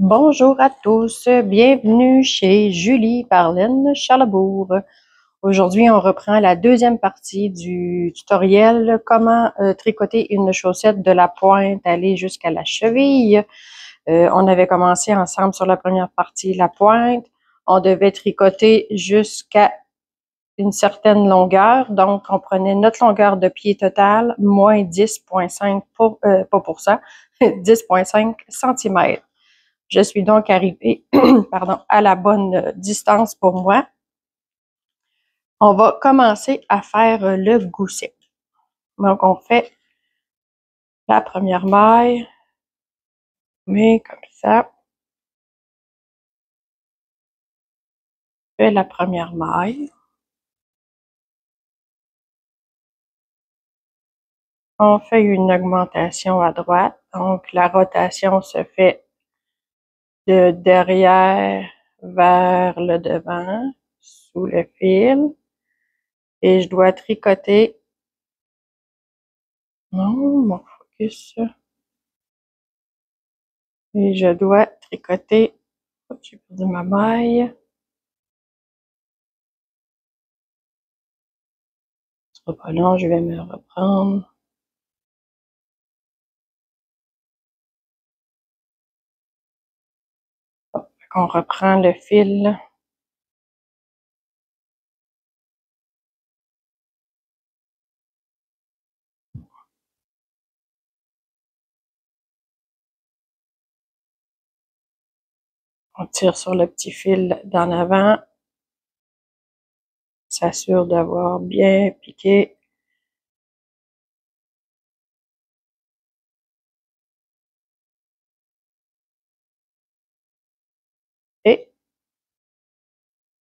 Bonjour à tous, bienvenue chez Julie Parlin Charlebourg. Aujourd'hui, on reprend la deuxième partie du tutoriel comment tricoter une chaussette de la pointe aller jusqu'à la cheville. On avait commencé ensemble sur la première partie, la pointe. On devait tricoter jusqu'à une certaine longueur, donc on prenait notre longueur de pied totale moins 10,5 pas pour ça, 10,5 cm. Je suis donc arrivée pardon, à la bonne distance pour moi. On va commencer à faire le gousset. Donc, on fait la première maille, mais comme ça. On fait la première maille. On fait une augmentation à droite. Donc, la rotation se fait de derrière vers le devant, sous le fil. Et je dois tricoter. Non, mon focus. Et je dois tricoter. J'ai perdu ma maille. Ce sera pas long, je vais me reprendre. On reprend le fil. On tire sur le petit fil d'en avant. S'assure d'avoir bien piqué. Et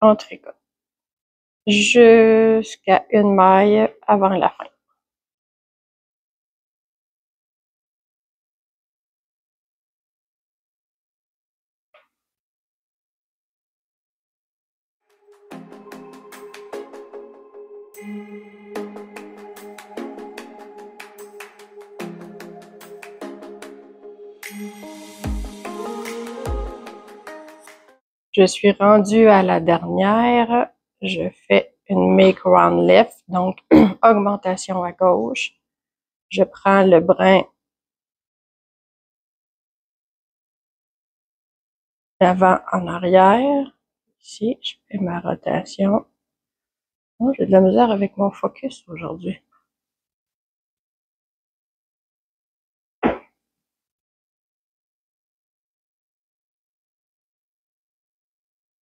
on tricote jusqu'à une maille avant la fin. Je suis rendue à la dernière. Je fais une make round left, donc augmentation à gauche. Je prends le brin d'avant en arrière. Ici, je fais ma rotation. Oh, j'ai de la misère avec mon focus aujourd'hui.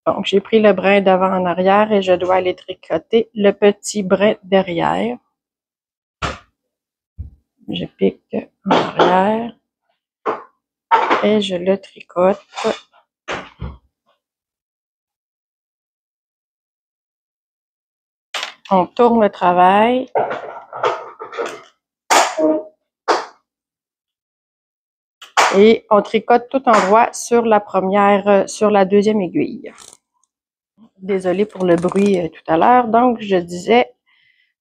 Donc, j'ai pris le brin d'avant en arrière et je dois aller tricoter le petit brin derrière. Je pique en arrière et je le tricote. On tourne le travail. Et on tricote tout en droit sur la deuxième aiguille. Désolée pour le bruit tout à l'heure. Donc, je disais,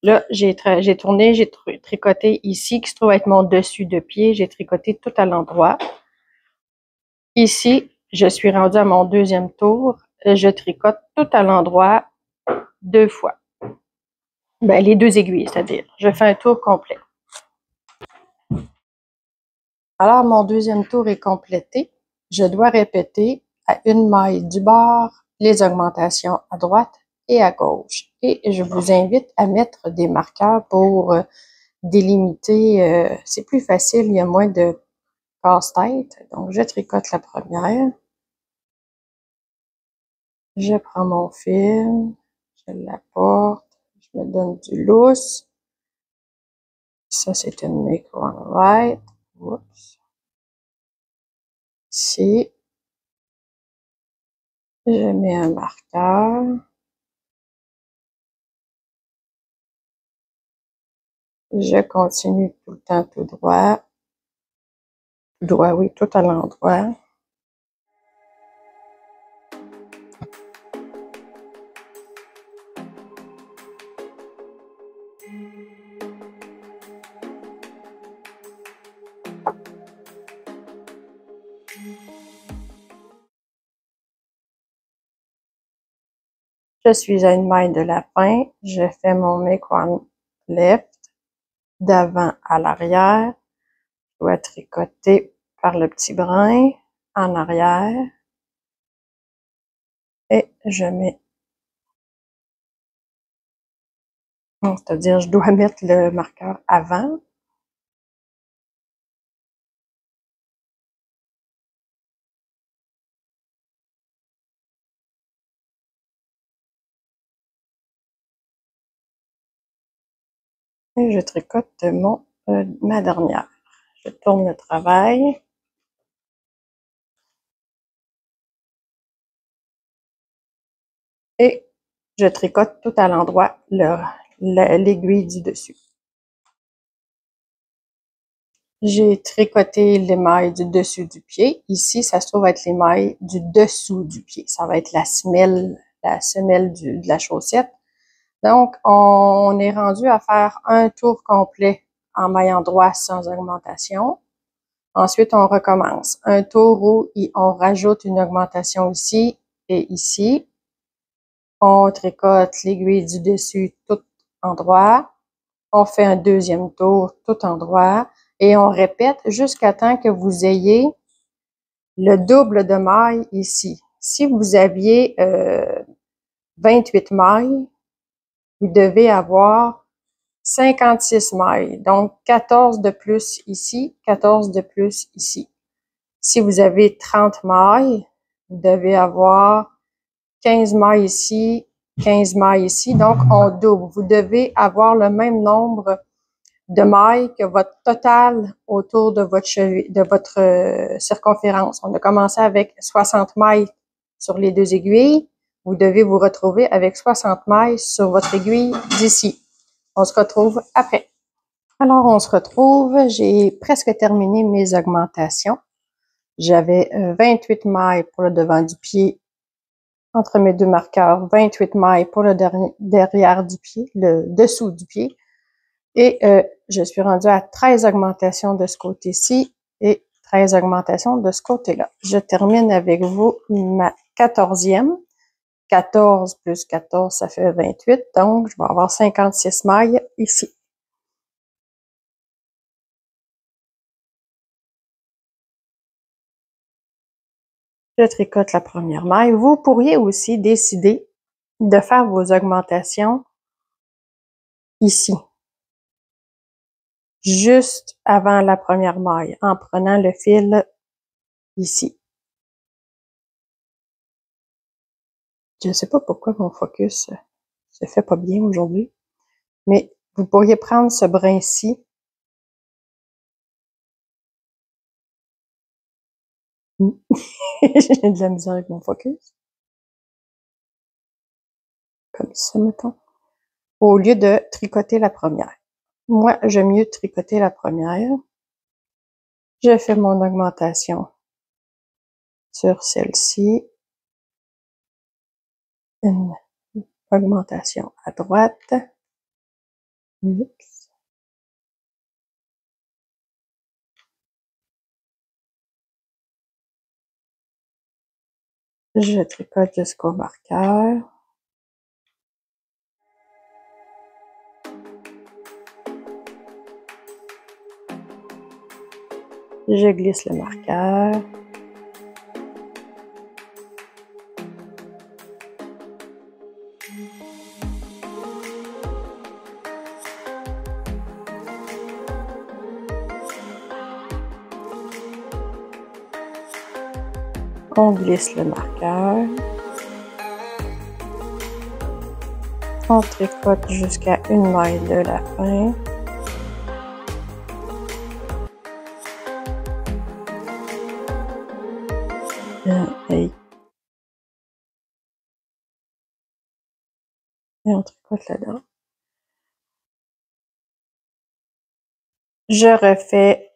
là, j'ai tourné, j'ai tricoté ici, qui se trouve être mon dessus de pied. J'ai tricoté tout à l'endroit. Ici, je suis rendue à mon deuxième tour. Je tricote tout à l'endroit 2 fois. Ben, les 2 aiguilles, c'est-à-dire. Je fais un tour complet. Alors, mon deuxième tour est complété. Je dois répéter à une maille du bord les augmentations à droite et à gauche. Et je vous invite à mettre des marqueurs pour délimiter. C'est plus facile, il y a moins de casse-tête. Donc, je tricote la première. Je prends mon fil, je l'apporte, je me donne du lousse. Ça, c'est une make one right. Oups. Ici, je mets un marqueur. Je continue tout le temps tout droit. Tout droit, oui, tout à l'endroit. Je suis à une maille de la fin. Je fais mon make one left d'avant à l'arrière. Je dois tricoter par le petit brin en arrière. Et je mets, c'est-à-dire je dois mettre le marqueur avant. Et je tricote ma dernière. Je tourne le travail. Et je tricote tout à l'endroit l'aiguille du dessus. J'ai tricoté les mailles du dessus du pied. Ici, ça se trouve être les mailles du dessous du pied. Ça va être la semelle de la chaussette. Donc, on est rendu à faire un tour complet en maillant droit sans augmentation. Ensuite, on recommence. Un tour où on rajoute une augmentation ici et ici. On tricote l'aiguille du dessus tout en droit. On fait un deuxième tour tout en droit et on répète jusqu'à temps que vous ayez le double de mailles ici. Si vous aviez 28 mailles, vous devez avoir 56 mailles. Donc, 14 de plus ici, 14 de plus ici. Si vous avez 30 mailles, vous devez avoir 15 mailles ici, 15 mailles ici. Donc, on double. Vous devez avoir le même nombre de mailles que votre total autour de votre cheville, de votre circonférence. On a commencé avec 60 mailles sur les deux aiguilles. Vous devez vous retrouver avec 60 mailles sur votre aiguille d'ici. On se retrouve après. Alors, on se retrouve. J'ai presque terminé mes augmentations. J'avais 28 mailles pour le devant du pied entre mes deux marqueurs, 28 mailles pour le derrière du pied, le dessous du pied. Et je suis rendue à 13 augmentations de ce côté-ci et 13 augmentations de ce côté-là. Je termine avec vous ma 14e. 14 plus 14, ça fait 28. Donc, je vais avoir 56 mailles ici. Je tricote la première maille. Vous pourriez aussi décider de faire vos augmentations ici, juste avant la première maille, en prenant le fil ici. Je ne sais pas pourquoi mon focus se fait pas bien aujourd'hui, mais vous pourriez prendre ce brin-ci. J'ai de la misère avec mon focus. Comme ça, mettons. Au lieu de tricoter la première. Moi, j'aime mieux tricoter la première. Je fais mon augmentation sur celle-ci. Une augmentation à droite. Oups. Je tricote jusqu'au marqueur. Je glisse le marqueur. On glisse le marqueur. On tricote jusqu'à une maille de la fin. Et on tricote là-dedans. Je refais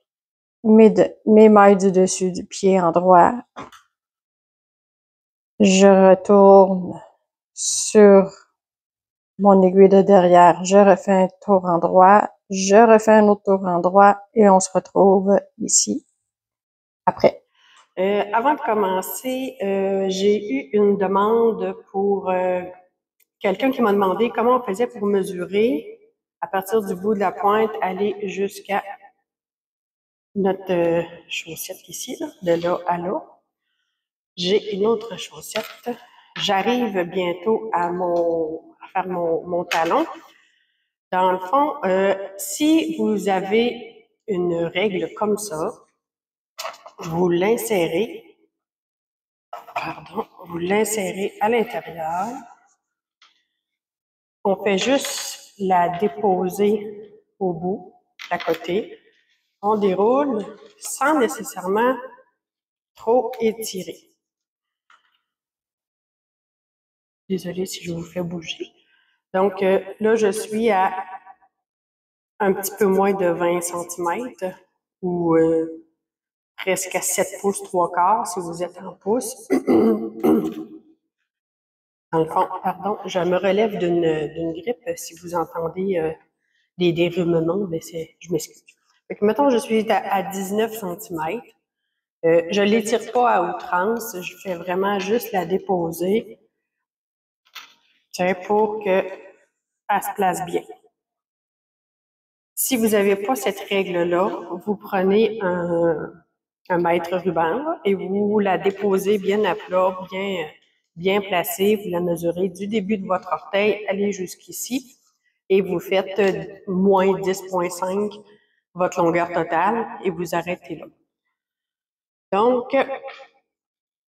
mes mailles du dessus du pied en droit. Je retourne sur mon aiguille de derrière. Je refais un tour en droit. Je refais un autre tour en droit et on se retrouve ici après. Avant de commencer, j'ai eu une demande pour quelqu'un qui m'a demandé comment on faisait pour mesurer à partir du bout de la pointe, aller jusqu'à notre chaussette ici, là, de là à là. J'ai une autre chaussette. J'arrive bientôt à faire mon talon. Dans le fond, si vous avez une règle comme ça, vous l'insérez à l'intérieur. On fait juste la déposer au bout, à côté. On déroule sans nécessairement trop étirer. Désolée si je vous fais bouger. Donc là, je suis à un petit peu moins de 20 cm ou presque à 7 pouces 3/4 si vous êtes en pouces. Dans le fond, pardon, je me relève d'une grippe. Si vous entendez des dérumements, ben je m'excuse. Fait que, mettons, je suis à 19 cm. Je ne l'étire pas à outrance. Je fais vraiment juste la déposer pour qu'elle se place bien. Si vous n'avez pas cette règle-là, vous prenez un mètre ruban là, et vous la déposez bien à plat, bien placée. Vous la mesurez du début de votre orteil, allez jusqu'ici et vous faites moins 10,5 votre longueur totale et vous arrêtez là. Donc,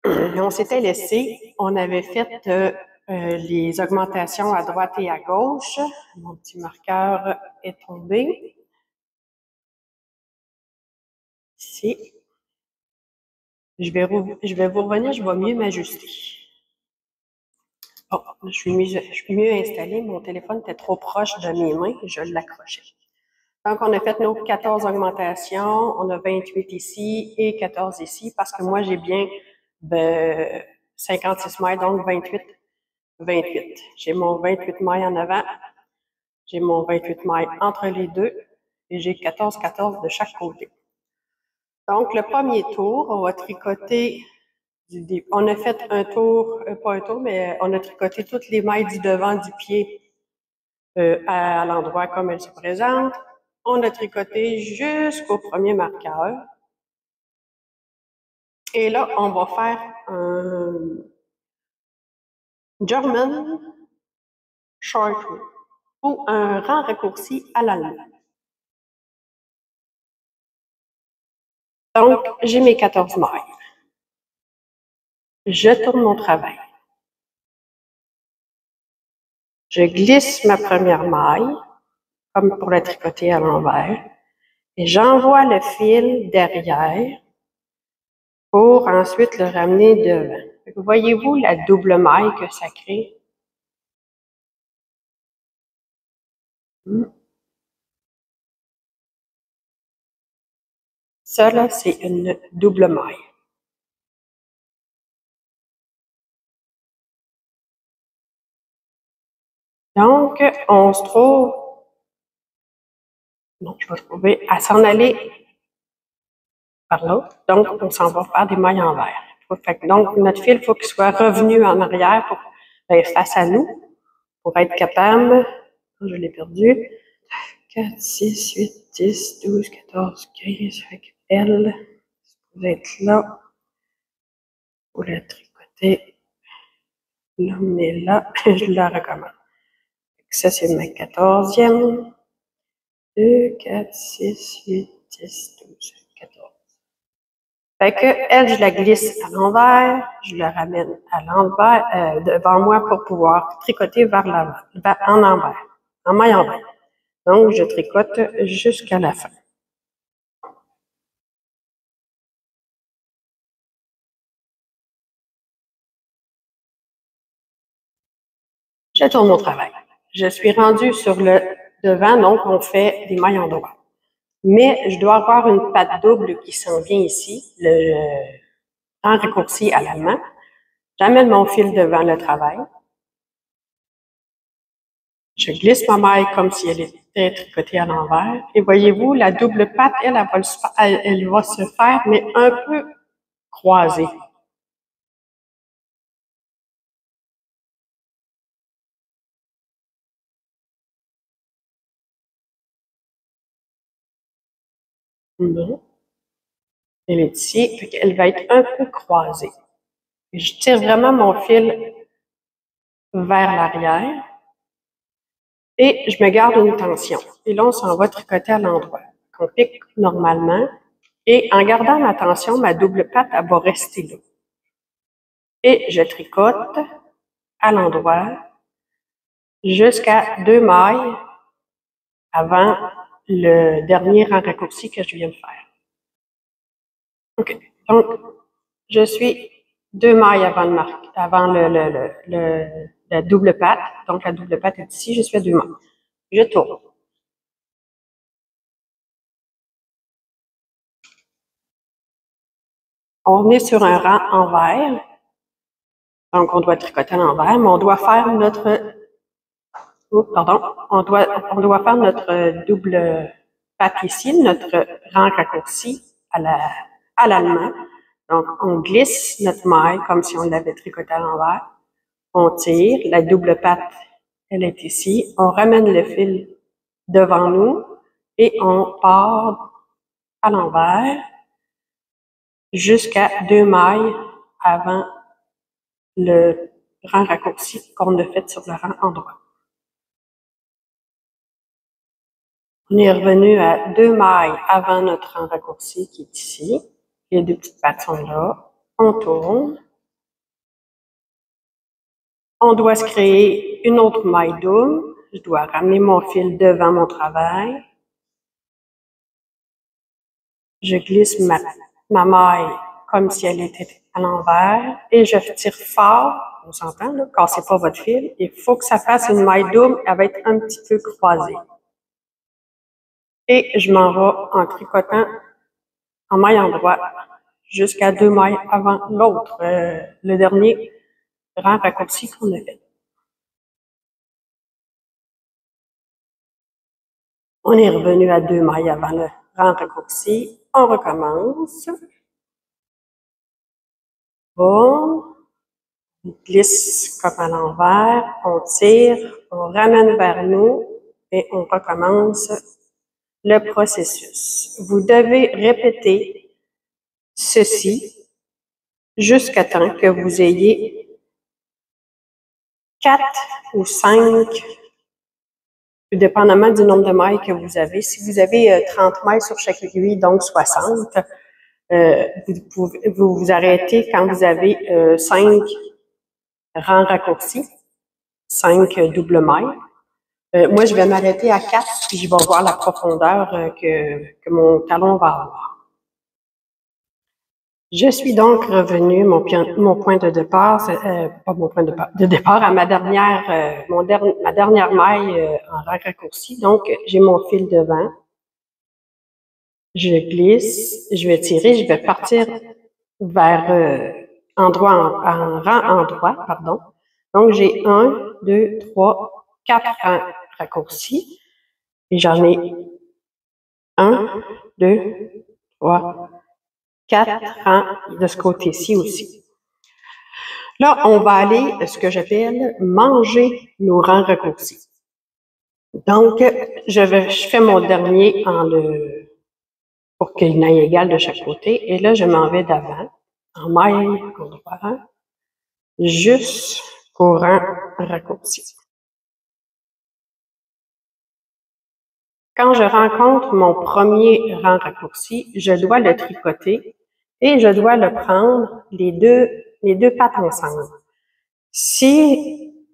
on s'était laissé, on avait fait les augmentations à droite et à gauche. Mon petit marqueur est tombé. Ici. Je vais vous revenir, je vais mieux m'ajuster. Bon, je suis mieux installée. Mon téléphone était trop proche de mes mains et je l'accrochais. Donc, on a fait nos 14 augmentations. On a 28 ici et 14 ici parce que moi, j'ai bien 56 mailles, donc 28. J'ai mon 28 mailles en avant. J'ai mon 28 mailles entre les deux et j'ai 14 de chaque côté. Donc, le premier tour, on va tricoter on a fait un tour, pas un tour, mais on a tricoté toutes les mailles du devant du pied à l'endroit comme elles se présentent. On a tricoté jusqu'au premier marqueur. Et là, on va faire un German short row ou un rang raccourci à l'allemand. Donc, j'ai mes 14 mailles. Je tourne mon travail. Je glisse ma première maille, comme pour la tricoter à l'envers, et j'envoie le fil derrière pour ensuite le ramener devant. Voyez-vous la double maille que ça crée? Ça, là, c'est une double maille. Donc, on se trouve... Non, je vais trouver à s'en aller par là. Donc, on s'en va faire des mailles en vert. Donc, notre fil, il faut qu'il soit revenu en arrière face à nous pour être capable... Je l'ai perdu. 4, 6, 8, 10, 12, 14, 15. Fait que elle, vous être là. Pour la tricoter. L'emmener là. Je la recommande. Ça, c'est ma 14e. 2, 4, 6, 8, 10, 12, 14. Fait que elle, je la glisse à l'envers, je la ramène à l'envers, devant moi pour pouvoir tricoter vers l'avant, en envers, en maille envers. Donc, je tricote jusqu'à la fin. Je tourne mon travail. Je suis rendue sur le devant, donc on fait des mailles en droit. Mais je dois avoir une patte double qui s'en vient ici, en raccourci à l'allemand. J'amène mon fil devant le travail. Je glisse ma maille comme si elle était tricotée à l'envers. Et voyez-vous, la double patte, elle va se faire, mais un peu croisée. Non. Elle est ici, fait qu'elle va être un peu croisée. Et je tire vraiment mon fil vers l'arrière et je me garde une tension. Et là, on s'en va tricoter à l'endroit. On pique normalement et en gardant ma tension, ma double patte, elle va rester là. Et je tricote à l'endroit jusqu'à 2 mailles avant le dernier rang raccourci que je viens de faire. OK. Donc, je suis 2 mailles avant la double patte. Donc, la double patte est ici, je suis à 2 mailles. Je tourne. On est sur un rang envers. Donc, on doit tricoter à l'envers, mais on doit faire notre on doit faire notre double patte ici, notre rang raccourci à l'allemand. Donc, on glisse notre maille comme si on l'avait tricoté à l'envers. On tire, la double patte, elle est ici. On ramène le fil devant nous et on part à l'envers jusqu'à 2 mailles avant le rang raccourci qu'on a fait sur le rang endroit. On est revenu à 2 mailles avant notre rang raccourci qui est ici. Les 2 petites pattes sont là. On tourne. On doit se créer une autre maille double. Je dois ramener mon fil devant mon travail. Je glisse ma maille comme si elle était à l'envers et je tire fort. On s'entend, là, cassez pas votre fil. Il faut que ça fasse une maille double, elle va être un petit peu croisée. Et je m'en vais en tricotant en maille endroit jusqu'à 2 mailles avant l'autre, le dernier rang raccourci qu'on a fait. On est revenu à 2 mailles avant le rang raccourci. On recommence. Bon. On glisse comme à l'envers, on tire, on ramène vers nous et on recommence le processus. Vous devez répéter ceci jusqu'à temps que vous ayez 4 ou 5, dépendamment du nombre de mailles que vous avez. Si vous avez 30 mailles sur chaque aiguille, donc 60, vous vous arrêtez quand vous avez 5 rangs raccourcis, 5 doubles mailles. Moi, je vais m'arrêter à 4, puis je vais voir la profondeur que mon talon va avoir. Je suis donc revenue, mon point de départ, pas mon point de départ, à ma dernière maille en rang raccourci. Donc, j'ai mon fil devant. Je glisse, je vais tirer, je vais partir vers en rang endroit, pardon. Donc, j'ai 1, 2, 3, 4 rangs raccourcis. Et j'en ai 1, 2, 3, 4 rangs de ce côté-ci aussi. Là, on va aller, ce que j'appelle, manger nos rangs raccourcis. Donc, je fais mon dernier pour qu'il n'aille égal de chaque côté. Et là, je m'en vais d'avant, en maille endroit, jusqu'au rang raccourci. Quand je rencontre mon premier rang raccourci, je dois le tricoter et je dois le prendre les deux pattes ensemble.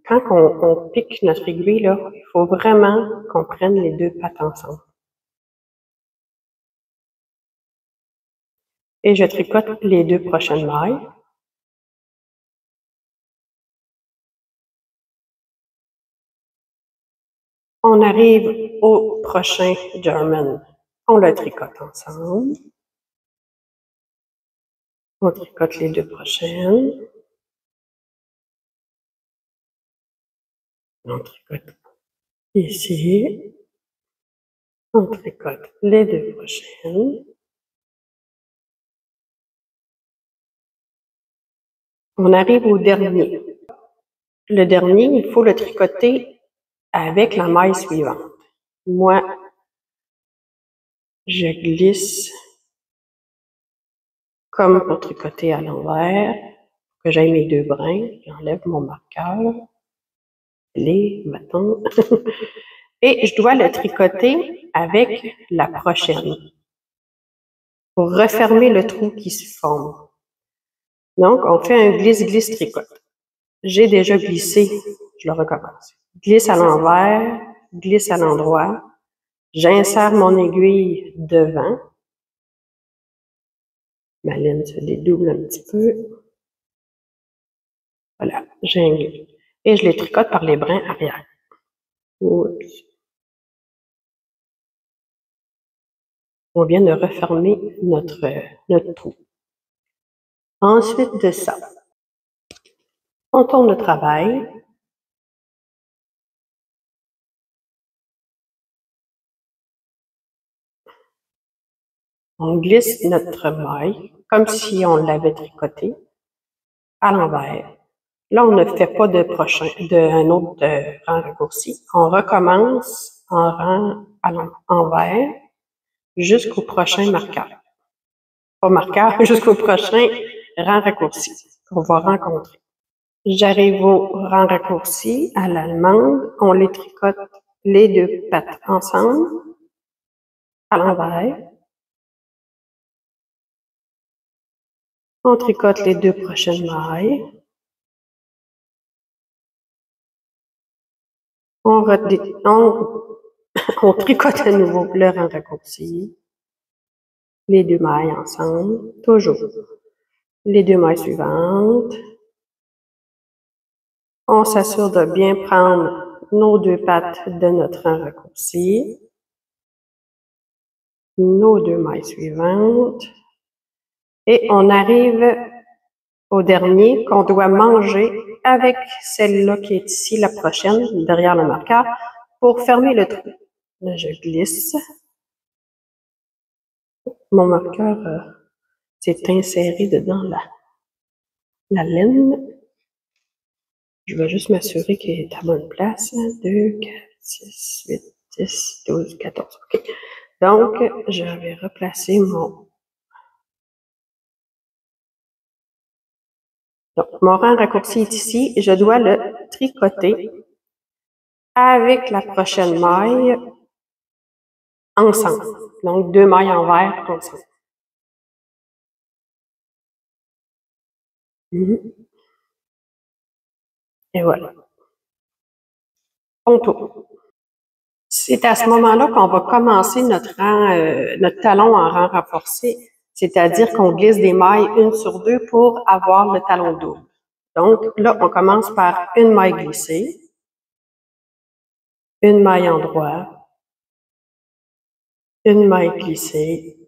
Quand on pique notre aiguille, là, il faut vraiment qu'on prenne les 2 pattes ensemble. Et je tricote les 2 prochaines mailles. On arrive au prochain German. On le tricote ensemble. On tricote les 2 prochaines. On tricote ici. On tricote les 2 prochaines. On arrive au dernier. Le dernier, il faut le tricoter avec la maille suivante. Moi, je glisse comme pour tricoter à l'envers, que j'aille mes 2 brins, j'enlève mon marqueur, les bâtons, et je dois le tricoter avec la prochaine pour refermer le trou qui se forme. Donc, on fait un glisse-glisse tricote. J'ai déjà glissé, je le recommence. Glisse à l'envers, glisse à l'endroit, j'insère mon aiguille devant, ma laine se dédouble un petit peu. Voilà, j'inglisse. Et je les tricote par les brins arrière. Oups. On vient de refermer notre trou. Ensuite de ça, on tourne le travail. On glisse notre maille comme si on l'avait tricoté à l'envers. Là, on ne fait pas un autre rang raccourci. On recommence en rang à l'envers jusqu'au prochain marqueur. Pas marqueur, jusqu'au prochain rang raccourci qu'on va rencontrer. J'arrive au rang raccourci à l'allemande. On les tricote les 2 pattes ensemble à l'envers. On tricote les 2 prochaines mailles. On tricote à nouveau le rang raccourci. Les 2 mailles ensemble, toujours. Les 2 mailles suivantes. On s'assure de bien prendre nos 2 pattes de notre rang raccourci. Nos 2 mailles suivantes. Et on arrive au dernier qu'on doit manger avec celle-là qui est ici, la prochaine, derrière le marqueur, pour fermer le trou. Là, je glisse. Mon marqueur s'est inséré dedans la laine. Je vais juste m'assurer qu'il est à bonne place. 2, 4, 6, 8, 10, 12, 14. OK. Donc, je vais replacer mon rang raccourci est ici. Je dois le tricoter avec la prochaine maille ensemble. Donc, 2 mailles envers ensemble. Et voilà. On tourne. C'est à ce moment-là qu'on va commencer notre talon en rang renforcé, c'est-à-dire qu'on glisse des mailles 1 sur 2 pour avoir le talon double. Donc là, on commence par une maille glissée, une maille en droit, une maille glissée,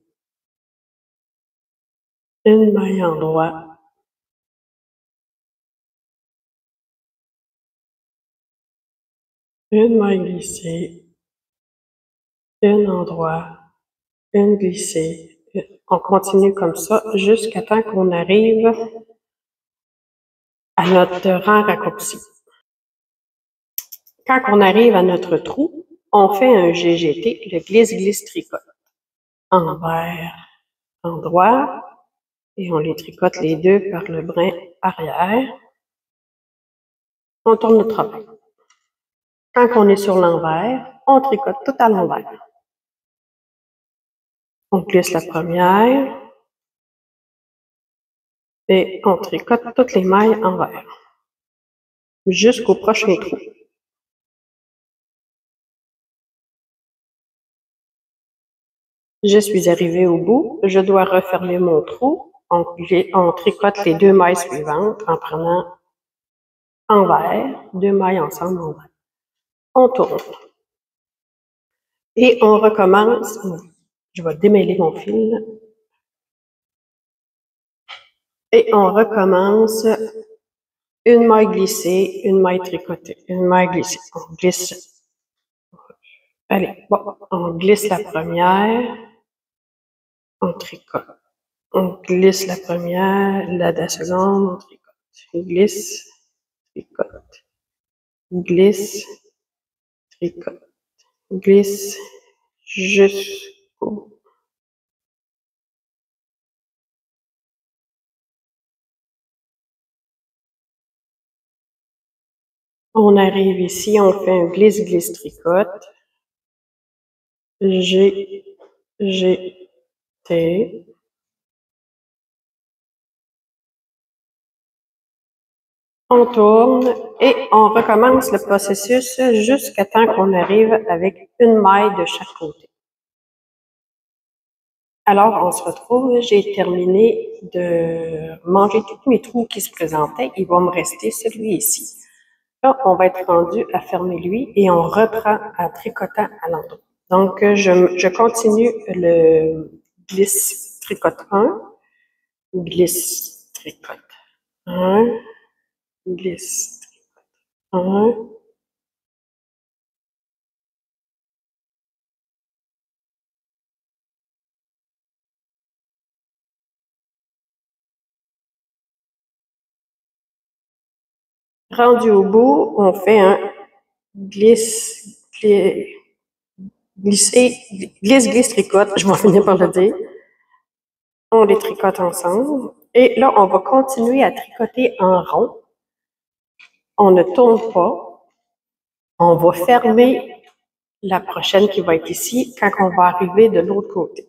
une maille en droit, une maille glissée, une en droit, une glissée. On continue comme ça jusqu'à temps qu'on arrive à notre rang raccourci. Quand on arrive à notre trou, on fait un GGT, le glisse-glisse-tricote. Envers, en droit, et on les tricote les 2 par le brin arrière. On tourne le travail. Quand on est sur l'envers, on tricote tout à l'envers. On glisse la première et on tricote toutes les mailles envers jusqu'au prochain trou. Je suis arrivée au bout, je dois refermer mon trou. On tricote les 2 mailles suivantes en prenant envers, 2 mailles ensemble envers. On tourne. Et on recommence. Je vais démêler mon fil. Et on recommence une maille glissée, une maille tricotée, une maille glissée. On glisse. Allez, bon, on glisse la première. On tricote. On glisse la première, la seconde, on tricote. On glisse, tricote. Glisse, tricote. Glisse jusqu'au On arrive ici, on fait un glisse-glisse tricote. G, T. On tourne et on recommence le processus jusqu'à temps qu'on arrive avec une maille de chaque côté. Alors, on se retrouve, j'ai terminé de manger tous mes trous qui se présentaient. Il va me rester celui ici. Là, on va être rendu à fermer lui et on reprend en tricotant à l'endroit. Donc, je continue le glisse tricote 1, glisse tricote 1, glisse tricote 1, rendu au bout, on fait un glisse, glisse, tricote, je vais finir par le dire. On les tricote ensemble. Et là, on va continuer à tricoter en rond. On ne tourne pas. On va fermer la prochaine qui va être ici quand on va arriver de l'autre côté.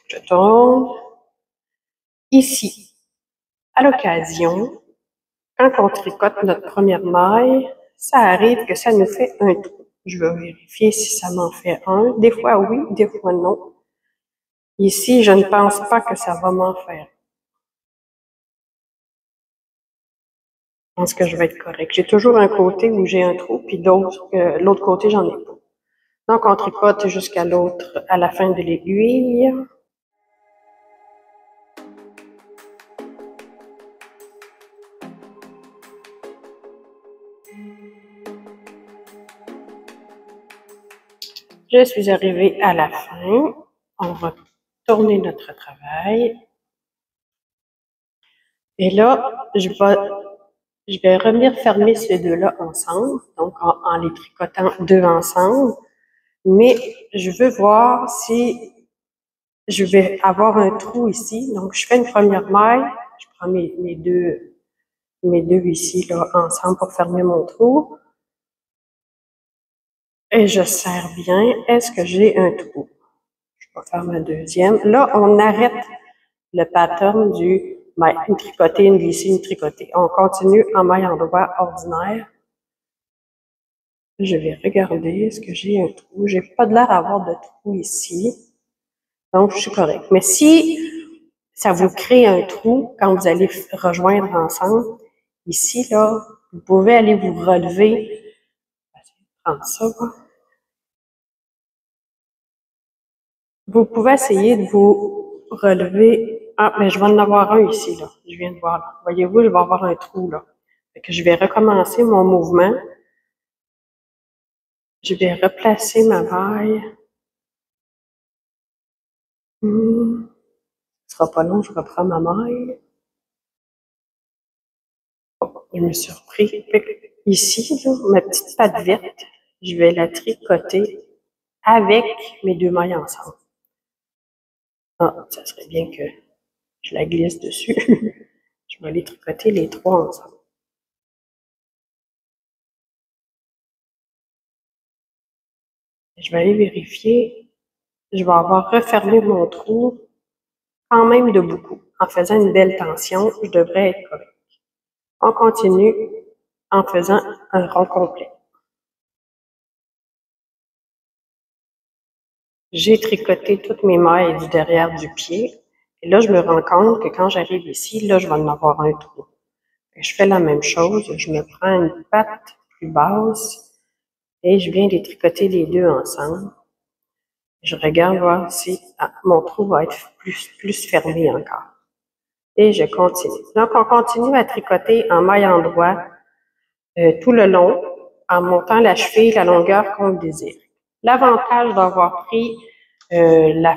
Je tourne. Ici, à l'occasion, quand on tricote notre première maille, ça arrive que ça nous fait un trou. Je vais vérifier si ça m'en fait un. Des fois oui, des fois non. Ici, je ne pense pas que ça va m'en faire. Je pense que je vais être correct. J'ai toujours un côté où j'ai un trou, puis l'autre côté, j'en ai pas. Donc, on tricote jusqu'à l'autre, à la fin de l'aiguille. Je suis arrivée à la fin. On va tourner notre travail. Et là, je vais revenir fermer ces deux-là ensemble, donc en les tricotant deux ensemble. Mais je veux voir si je vais avoir un trou ici. Donc, je fais une première maille. Je prends mes deux ici là, ensemble pour fermer mon trou. Et je serre bien. Est-ce que j'ai un trou? Je vais faire ma deuxième. Là, on arrête le pattern du une tricotée, une glissée, une tricotée. On continue en maille endroit ordinaire. Je vais regarder, est-ce que j'ai un trou? J'ai pas de l'air d'avoir de trou ici. Donc, je suis correct. Mais si ça vous crée un trou quand vous allez rejoindre ensemble, ici, là, vous pouvez aller vous relever. Je vais prendre ça, quoi. Vous pouvez essayer de vous relever. Ah, mais je vais en avoir un ici, là. Je viens de voir, là. Voyez-vous, je vais avoir un trou, là. Fait que je vais recommencer mon mouvement. Je vais replacer ma maille. Ce sera pas long, je reprends ma maille. Oh, je me suis repris. Ici, là, ma petite patte verte, je vais la tricoter avec mes deux mailles ensemble. Ah, ça serait bien que je la glisse dessus. Je vais les tricoter les trois ensemble. Je vais aller vérifier. Je vais avoir refermé mon trou quand même de beaucoup. En faisant une belle tension, je devrais être correct. On continue en faisant un rond complet. J'ai tricoté toutes mes mailles du derrière du pied. Et là, je me rends compte que quand j'arrive ici, là, je vais en avoir un trou. Je fais la même chose. Je me prends une patte plus basse et je viens les tricoter les deux ensemble. Je regarde voir si mon trou va être plus fermé encore. Et je continue. Donc, on continue à tricoter en maille endroit tout le long, en montant la cheville, la longueur qu'on désire. L'avantage d'avoir pris la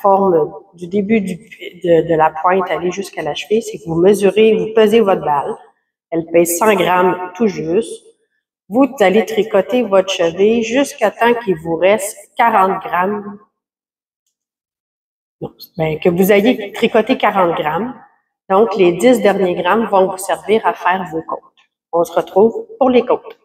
forme du début de la pointe aller jusqu'à la cheville, c'est que vous mesurez, vous pesez votre balle. Elle pèse 100 grammes tout juste. Vous allez tricoter votre cheville jusqu'à temps qu'il vous reste 40 grammes. Non, ben, que vous ayez tricoté 40 grammes. Donc, les 10 derniers grammes vont vous servir à faire vos côtes. On se retrouve pour les côtes.